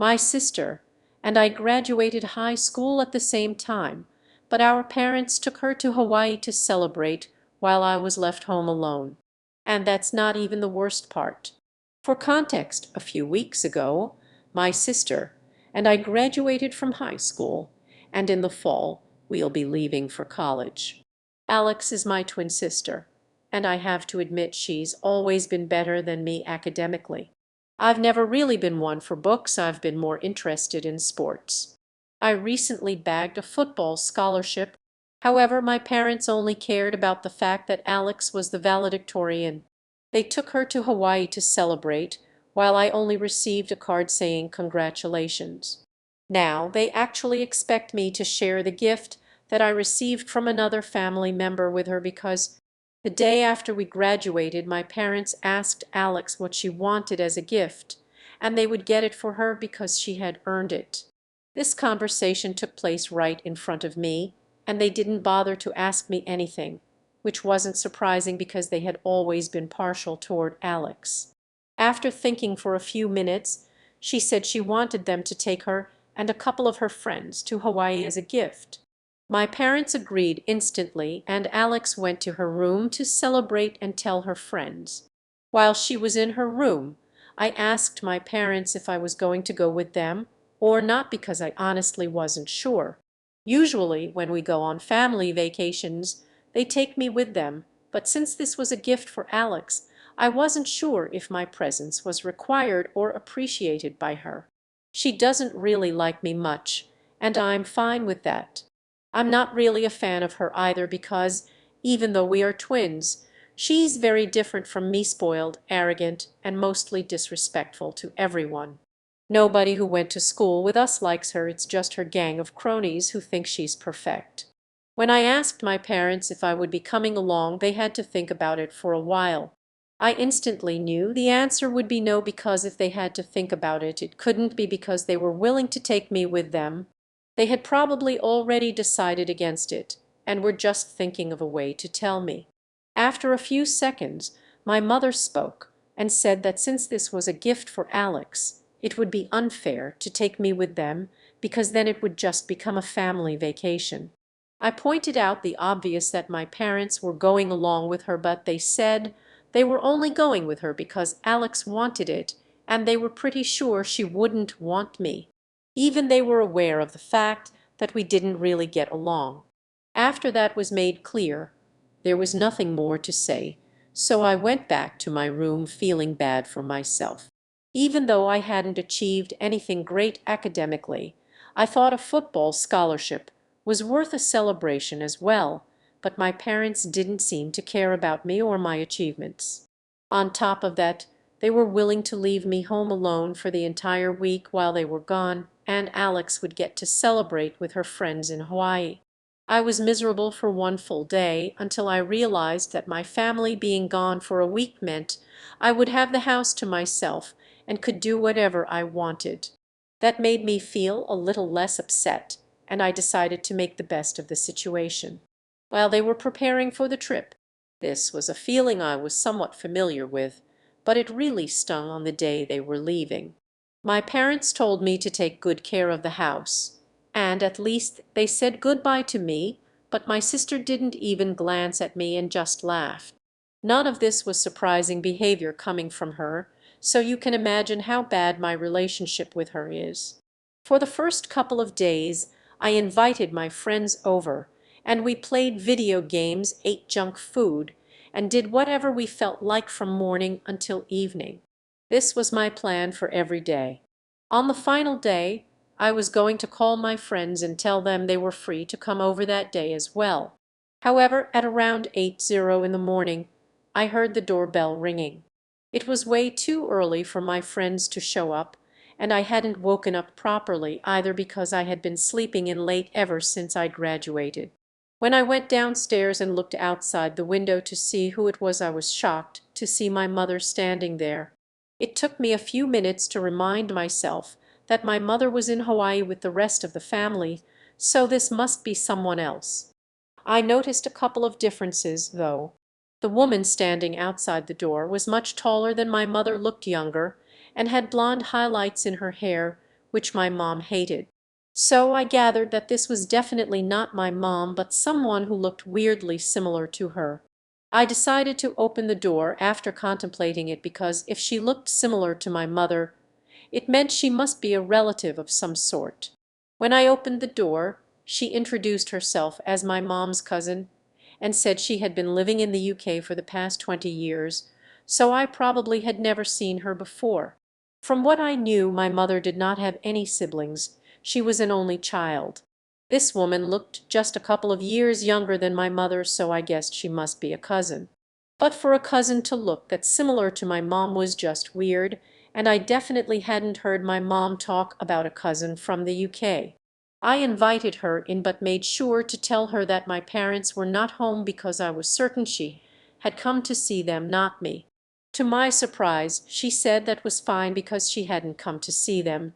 My sister and I graduated high school at the same time, but our parents took her to Hawaii to celebrate while I was left home alone. And that's not even the worst part. For context, a few weeks ago, my sister and I graduated from high school, and in the fall we'll be leaving for college. Alex is my twin sister, and I have to admit she's always been better than me academically. I've never really been one for books, I've been more interested in sports. I recently bagged a football scholarship. However, my parents only cared about the fact that Alex was the valedictorian. They took her to Hawaii to celebrate, while I only received a card saying congratulations. Now they actually expect me to share the gift that I received from another family member with her because the day after we graduated, my parents asked Alex what she wanted as a gift, and they would get it for her because she had earned it. This conversation took place right in front of me, and they didn't bother to ask me anything, which wasn't surprising because they had always been partial toward Alex. After thinking for a few minutes, she said she wanted them to take her and a couple of her friends to Hawaii as a gift. My parents agreed instantly, and Alex went to her room to celebrate and tell her friends. While she was in her room, I asked my parents if I was going to go with them or not because I honestly wasn't sure. Usually, when we go on family vacations, they take me with them, but since this was a gift for Alex, I wasn't sure if my presence was required or appreciated by her. She doesn't really like me much, and I'm fine with that. I'm not really a fan of her either because, even though we are twins, she's very different from me, spoiled, arrogant, and mostly disrespectful to everyone. Nobody who went to school with us likes her, it's just her gang of cronies who think she's perfect. When I asked my parents if I would be coming along, they had to think about it for a while. I instantly knew the answer would be no because if they had to think about it, it couldn't be because they were willing to take me with them. They had probably already decided against it and were just thinking of a way to tell me. After a few seconds, my mother spoke and said that since this was a gift for Alex, it would be unfair to take me with them because then it would just become a family vacation. I pointed out the obvious that my parents were going along with her, but they said they were only going with her because Alex wanted it, and they were pretty sure she wouldn't want me. Even they were aware of the fact that we didn't really get along. After that was made clear, there was nothing more to say, so I went back to my room feeling bad for myself. Even though I hadn't achieved anything great academically, I thought a football scholarship was worth a celebration as well, but my parents didn't seem to care about me or my achievements. On top of that, they were willing to leave me home alone for the entire week while they were gone, and Alex would get to celebrate with her friends in Hawaii. I was miserable for one full day until I realized that my family being gone for a week meant I would have the house to myself and could do whatever I wanted. That made me feel a little less upset, and I decided to make the best of the situation. While they were preparing for the trip, this was a feeling I was somewhat familiar with, but it really stung on the day they were leaving. My parents told me to take good care of the house, and at least they said goodbye to me, but my sister didn't even glance at me and just laughed. None of this was surprising behavior coming from her, so you can imagine how bad my relationship with her is. For the first couple of days, I invited my friends over, and we played video games, ate junk food, and did whatever we felt like from morning until evening. This was my plan for every day. On the final day, I was going to call my friends and tell them they were free to come over that day as well. However, at around 8:00 in the morning, I heard the doorbell ringing. It was way too early for my friends to show up, and I hadn't woken up properly either because I had been sleeping in late ever since I graduated. When I went downstairs and looked outside the window to see who it was, I was shocked to see my mother standing there. It took me a few minutes to remind myself that my mother was in Hawaii with the rest of the family, so this must be someone else. I noticed a couple of differences, though. The woman standing outside the door was much taller than my mother, looked younger, and had blonde highlights in her hair, which my mom hated. So I gathered that this was definitely not my mom, but someone who looked weirdly similar to her. I decided to open the door after contemplating it because if she looked similar to my mother, it meant she must be a relative of some sort. When I opened the door, she introduced herself as my mom's cousin and said she had been living in the UK for the past 20 years, so I probably had never seen her before. From what I knew, my mother did not have any siblings. She was an only child. This woman looked just a couple of years younger than my mother, so I guessed she must be a cousin. But for a cousin to look that similar to my mom was just weird, and I definitely hadn't heard my mom talk about a cousin from the UK. I invited her in but made sure to tell her that my parents were not home because I was certain she had come to see them, not me. To my surprise, she said that was fine because she hadn't come to see them.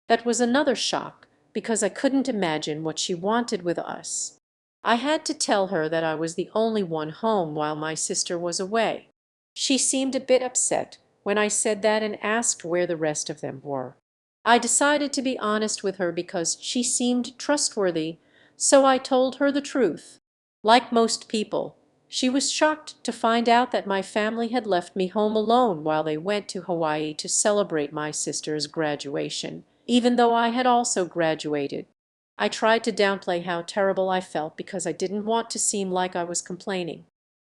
That was another shock, because I couldn't imagine what she wanted with us. I had to tell her that I was the only one home while my sister was away. She seemed a bit upset when I said that and asked where the rest of them were. I decided to be honest with her because she seemed trustworthy, so I told her the truth. Like most people, she was shocked to find out that my family had left me home alone while they went to Hawaii to celebrate my sister's graduation, even though I had also graduated. I tried to downplay how terrible I felt because I didn't want to seem like I was complaining.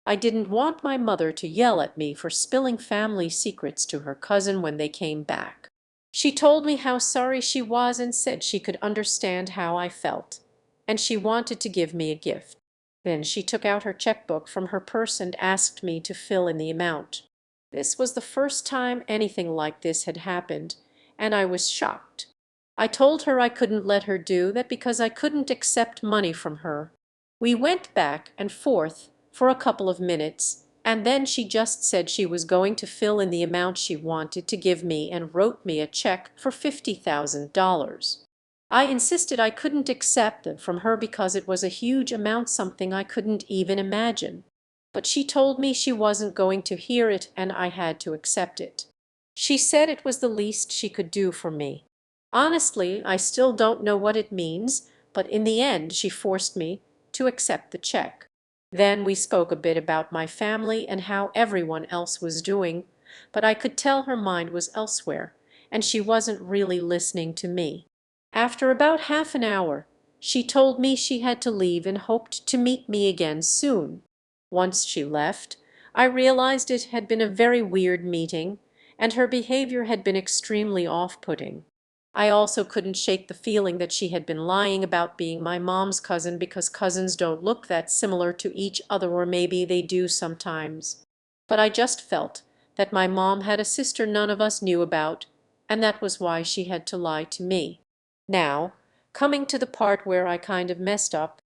I didn't want my mother to yell at me for spilling family secrets to her cousin when they came back. She told me how sorry she was and said she could understand how I felt, and she wanted to give me a gift. Then she took out her checkbook from her purse and asked me to fill in the amount. This was the first time anything like this had happened, and I was shocked. I told her I couldn't let her do that because I couldn't accept money from her. We went back and forth for a couple of minutes, and then she just said she was going to fill in the amount she wanted to give me and wrote me a check for $50,000. I insisted I couldn't accept it from her because it was a huge amount, something I couldn't even imagine. But she told me she wasn't going to hear it and I had to accept it. She said it was the least she could do for me. Honestly, I still don't know what it means, but in the end she forced me to accept the check. Then we spoke a bit about my family and how everyone else was doing, but I could tell her mind was elsewhere, and she wasn't really listening to me. After about half an hour, she told me she had to leave and hoped to meet me again soon. Once she left, I realized it had been a very weird meeting, and her behavior had been extremely off-putting. I also couldn't shake the feeling that she had been lying about being my mom's cousin because cousins don't look that similar to each other, or maybe they do sometimes. But I just felt that my mom had a sister none of us knew about, and that was why she had to lie to me. Now, coming to the part where I kind of messed up,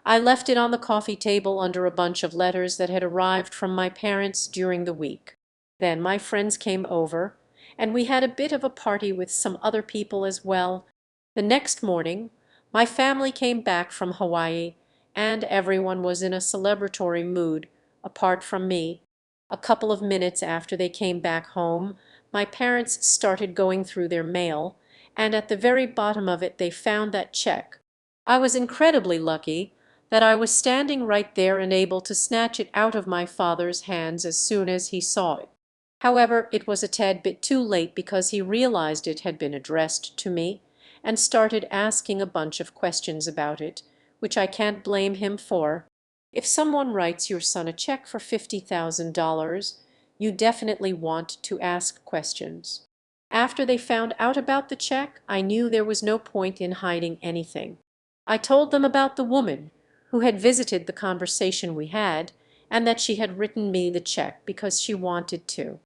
I left it on the coffee table under a bunch of letters that had arrived from my parents during the week. Then my friends came over, and we had a bit of a party with some other people as well. The next morning, my family came back from Hawaii, and everyone was in a celebratory mood, apart from me. A couple of minutes after they came back home, my parents started going through their mail, and at the very bottom of it they found that check. I was incredibly lucky that I was standing right there and able to snatch it out of my father's hands as soon as he saw it. However, it was a tad bit too late because he realized it had been addressed to me and started asking a bunch of questions about it, which I can't blame him for. If someone writes your son a check for $50,000, you definitely want to ask questions. After they found out about the check, I knew there was no point in hiding anything. I told them about the woman who had visited the conversation we had, and that she had written me the check because she wanted to.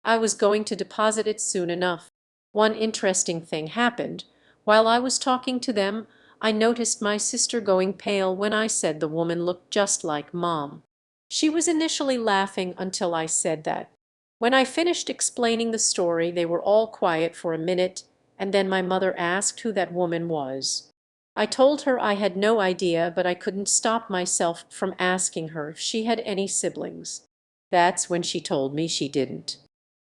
I was going to deposit it soon enough. One interesting thing happened. While I was talking to them, I noticed my sister going pale when I said the woman looked just like Mom. She was initially laughing until I said that. When I finished explaining the story, they were all quiet for a minute, and then my mother asked who that woman was. I told her I had no idea, but I couldn't stop myself from asking her if she had any siblings. That's when she told me she didn't.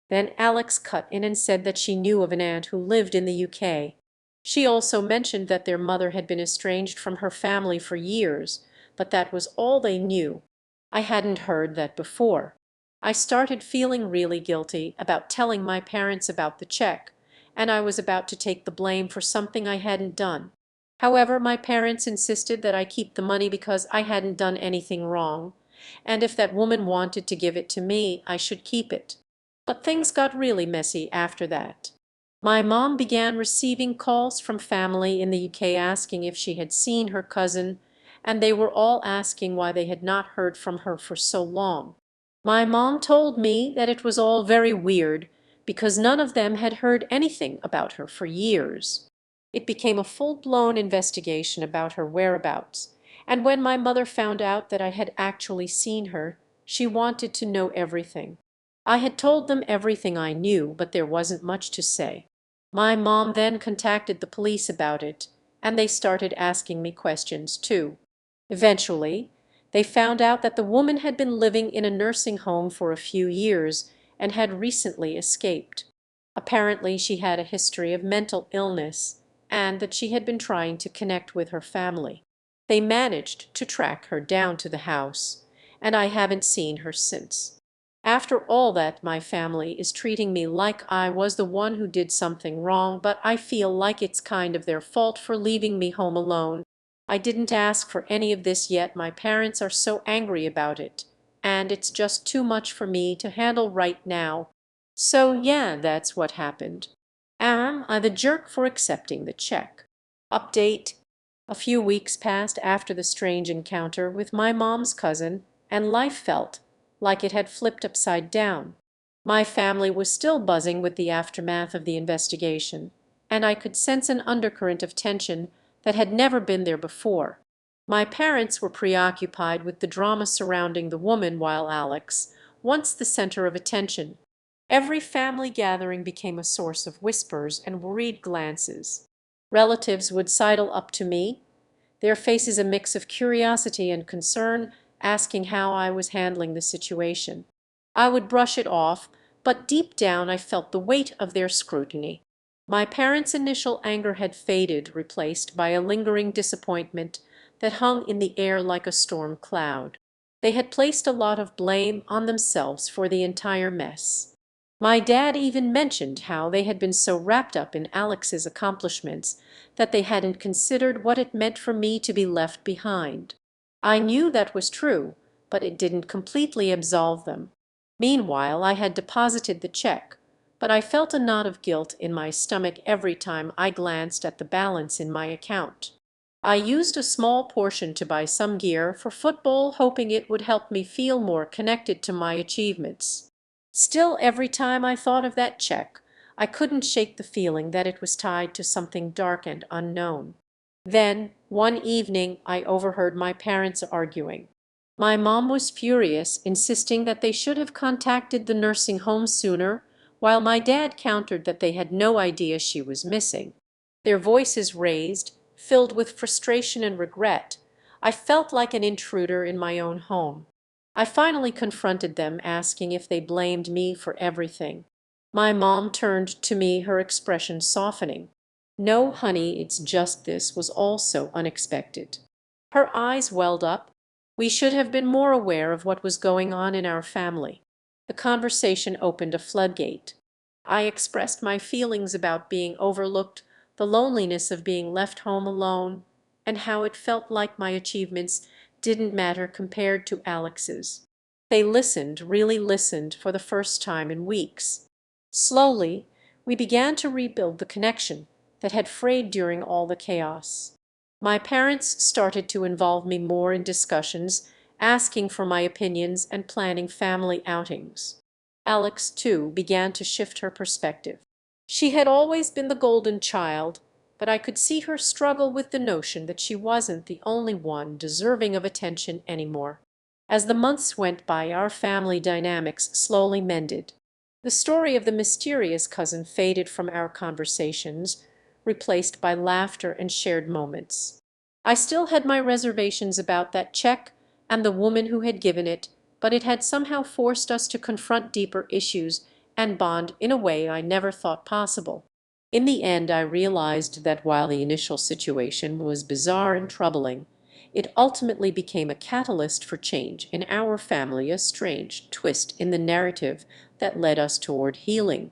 Then Alex cut in and said that she knew of an aunt who lived in the UK. She also mentioned that their mother had been estranged from her family for years, but that was all they knew. I hadn't heard that before. I started feeling really guilty about telling my parents about the check, and I was about to take the blame for something I hadn't done. However, my parents insisted that I keep the money because I hadn't done anything wrong, and if that woman wanted to give it to me, I should keep it. But things got really messy after that. My mom began receiving calls from family in the UK asking if she had seen her cousin, and they were all asking why they had not heard from her for so long. My mom told me that it was all very weird because none of them had heard anything about her for years. It became a full-blown investigation about her whereabouts, and when my mother found out that I had actually seen her, she wanted to know everything. I had told them everything I knew, but there wasn't much to say. My mom then contacted the police about it, and they started asking me questions too. Eventually, they found out that the woman had been living in a nursing home for a few years and had recently escaped. Apparently, she had a history of mental illness and that she had been trying to connect with her family. They managed to track her down to the house, and I haven't seen her since. After all that, my family is treating me like I was the one who did something wrong, but I feel like it's kind of their fault for leaving me home alone. I didn't ask for any of this yet my parents are so angry about it, and it's just too much for me to handle right now. So yeah, that's what happened. Am I the jerk for accepting the check? Update. A few weeks passed after the strange encounter with my mom's cousin, and life felt like it had flipped upside down. My family was still buzzing with the aftermath of the investigation, and I could sense an undercurrent of tension that had never been there before. My parents were preoccupied with the drama surrounding the woman, while Alex, once the center of attention. Every family gathering became a source of whispers and worried glances. Relatives would sidle up to me, their faces a mix of curiosity and concern, asking how I was handling the situation. I would brush it off, but deep down I felt the weight of their scrutiny. My parents' initial anger had faded, replaced by a lingering disappointment that hung in the air like a storm cloud. They had placed a lot of blame on themselves for the entire mess. My dad even mentioned how they had been so wrapped up in Alex's accomplishments that they hadn't considered what it meant for me to be left behind. I knew that was true, but it didn't completely absolve them. Meanwhile, I had deposited the check, but I felt a knot of guilt in my stomach every time I glanced at the balance in my account. I used a small portion to buy some gear for football, hoping it would help me feel more connected to my achievements. Still, every time I thought of that check, I couldn't shake the feeling that it was tied to something dark and unknown. Then, one evening, I overheard my parents arguing. My mom was furious, insisting that they should have contacted the nursing home sooner, while my dad countered that they had no idea she was missing. Their voices raised, filled with frustration and regret. I felt like an intruder in my own home. I finally confronted them, asking if they blamed me for everything. My mom turned to me, her expression softening. "No, honey, it's just this was all so unexpected." Her eyes welled up. "We should have been more aware of what was going on in our family." The conversation opened a floodgate. I expressed my feelings about being overlooked, the loneliness of being left home alone, and how it felt like my achievements didn't matter compared to Alex's. They listened, really listened, for the first time in weeks. Slowly, we began to rebuild the connection that had frayed during all the chaos. My parents started to involve me more in discussions, asking for my opinions and planning family outings. Alex, too, began to shift her perspective. She had always been the golden child, but I could see her struggle with the notion that she wasn't the only one deserving of attention anymore. As the months went by, our family dynamics slowly mended. The story of the mysterious cousin faded from our conversations, replaced by laughter and shared moments. I still had my reservations about that check and the woman who had given it, but it had somehow forced us to confront deeper issues and bond in a way I never thought possible. In the end I realized that while the initial situation was bizarre and troubling, it ultimately became a catalyst for change in our family, a strange twist in the narrative that led us toward healing.